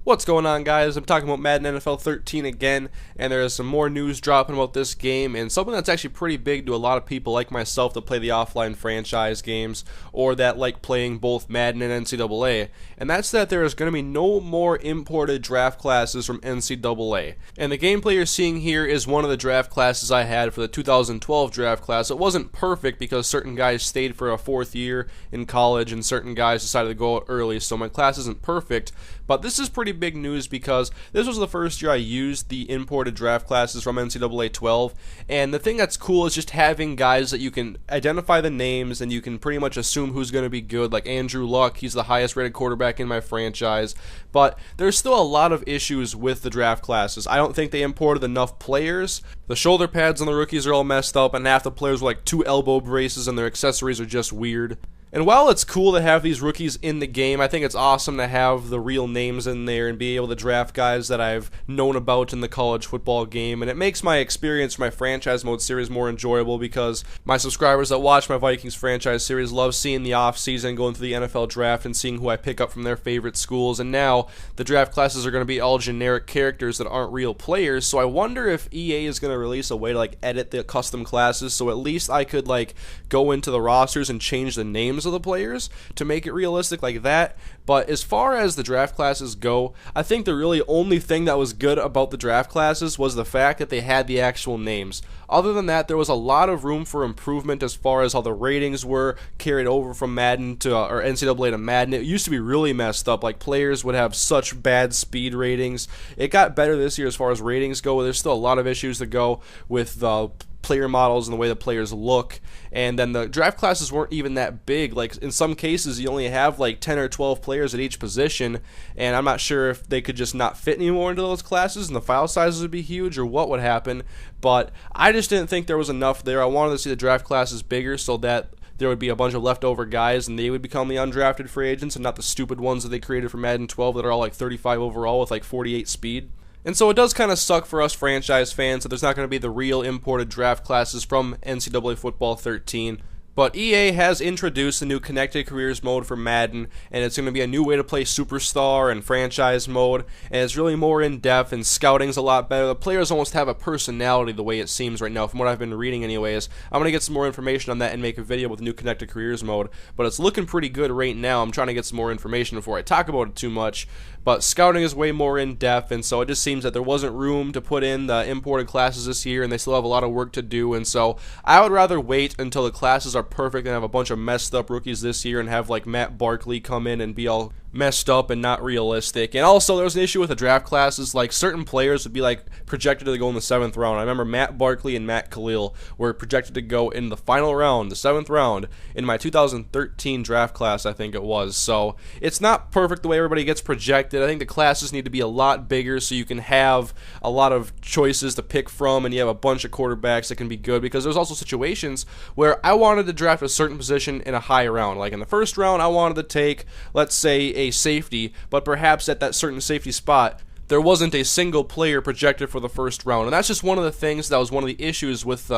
What's going on, guys? I'm talking about Madden NFL 13 again, and there is some more news dropping about this game, and something that's actually pretty big to a lot of people like myself that play the offline franchise games, or that like playing both Madden and NCAA, and that's that there is going to be no more imported draft classes from NCAA. And the gameplay you're seeing here is one of the draft classes I had for the 2012 draft class. It wasn't perfect because certain guys stayed for a fourth year in college, and certain guys decided to go out early, so my class isn't perfect, but this is pretty big news because this was the first year I used the imported draft classes from NCAA 12, and the thing that's cool is just having guys that you can identify the names and you can pretty much assume who's going to be good, like Andrew Luck. He's the highest rated quarterback in my franchise, but there's still a lot of issues with the draft classes. I don't think they imported enough players. The shoulder pads on the rookies are all messed up, and half the players were like 2 elbow braces, and their accessories are just weird. And while it's cool to have these rookies in the game, I think it's awesome to have the real names in there and be able to draft guys that I've known about in the college football game. And it makes my experience for my franchise mode series more enjoyable because my subscribers that watch my Vikings franchise series love seeing the offseason, going through the NFL draft and seeing who I pick up from their favorite schools. And now the draft classes are going to be all generic characters that aren't real players. So I wonder if EA is going to release a way to like edit the custom classes so at least I could like go into the rosters and change the names of the players to make it realistic like that. But as far as the draft classes go, I think the really only thing that was good about the draft classes was the fact that they had the actual names. Other than that, there was a lot of room for improvement as far as how the ratings were carried over from Madden to or NCAA to Madden. It used to be really messed up. Like, players would have such bad speed ratings. It got better this year as far as ratings go. There's still a lot of issues to go with the player models and the way the players look, and then the draft classes weren't even that big. Like, in some cases you only have like 10 or 12 players at each position, and I'm not sure if they could just not fit anymore into those classes and the file sizes would be huge or what would happen, but I just didn't think there was enough there. I wanted to see the draft classes bigger so that there would be a bunch of leftover guys and they would become the undrafted free agents and not the stupid ones that they created for Madden 12 that are all like 35 overall with like 48 speed. And so it does kind of suck for us franchise fans that there's not going to be the real imported draft classes from NCAA Football 13. But EA has introduced the new Connected Careers mode for Madden, and it's going to be a new way to play Superstar and Franchise mode, and it's really more in-depth, and scouting's a lot better. The players almost have a personality the way it seems right now, from what I've been reading anyways. I'm going to get some more information on that and make a video with the new Connected Careers mode, but it's looking pretty good right now. I'm trying to get some more information before I talk about it too much, but scouting is way more in-depth, and so it just seems that there wasn't room to put in the imported classes this year, and they still have a lot of work to do, and so I would rather wait until the classes are perfect and have a bunch of messed up rookies this year and have like Matt Barkley come in and be all messed up and not realistic. And also there was an issue with the draft classes. Like, certain players would be like projected to go in the 7th round. I remember Matt Barkley and Matt Khalil were projected to go in the final round, the 7th round, in my 2013 draft class, I think it was. So it's not perfect the way everybody gets projected. I think the classes need to be a lot bigger so you can have a lot of choices to pick from and you have a bunch of quarterbacks that can be good, because there's also situations where I wanted to draft a certain position in a high round. Like in the first round, I wanted to take, let's say, a safety, but perhaps at that certain safety spot there wasn't a single player projected for the first round, and that's just one of the things that was one of the issues with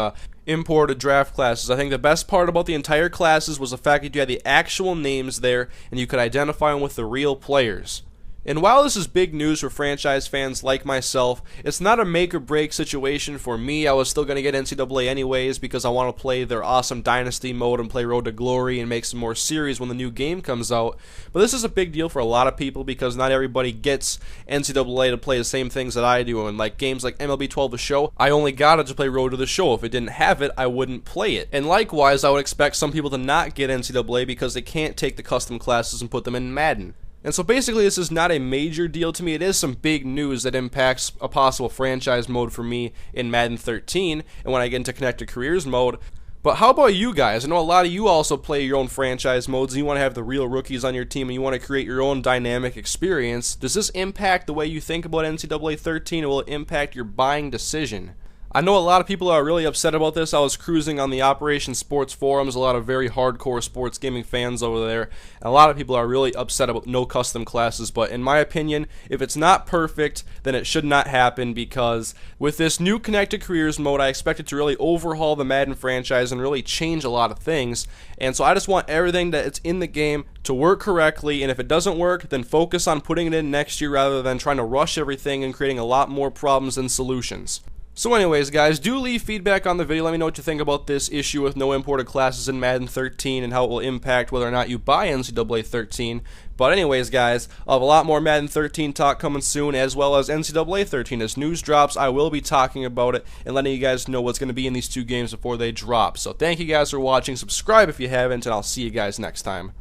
imported draft classes. I think the best part about the entire classes was the fact that you had the actual names there and you could identify them with the real players. And while this is big news for franchise fans like myself, it's not a make or break situation for me. I was still going to get NCAA anyways because I want to play their awesome Dynasty mode and play Road to Glory and make some more series when the new game comes out. But this is a big deal for a lot of people because not everybody gets NCAA to play the same things that I do. And like games like MLB 12 The Show, I only got it to play Road to the Show. If it didn't have it, I wouldn't play it. And likewise, I would expect some people to not get NCAA because they can't take the custom classes and put them in Madden. And so basically this is not a major deal to me. It is some big news that impacts a possible franchise mode for me in Madden 13 and when I get into Connected Careers mode. But how about you guys? I know a lot of you also play your own franchise modes and you want to have the real rookies on your team and you want to create your own dynamic experience. Does this impact the way you think about NCAA 13, or will it impact your buying decision? I know a lot of people are really upset about this. I was cruising on the Operation Sports forums, a lot of very hardcore sports gaming fans over there, and a lot of people are really upset about no custom classes, but in my opinion, if it's not perfect, then it should not happen, because with this new Connected Careers mode, I expect it to really overhaul the Madden franchise and really change a lot of things, and so I just want everything that's in the game to work correctly, and if it doesn't work, then focus on putting it in next year rather than trying to rush everything and creating a lot more problems than solutions. So anyways, guys, do leave feedback on the video. Let me know what you think about this issue with no imported classes in Madden 13 and how it will impact whether or not you buy NCAA 13. But anyways, guys, I'll have a lot more Madden 13 talk coming soon, as well as NCAA 13. As news drops, I will be talking about it and letting you guys know what's going to be in these two games before they drop. So thank you guys for watching. Subscribe if you haven't, and I'll see you guys next time.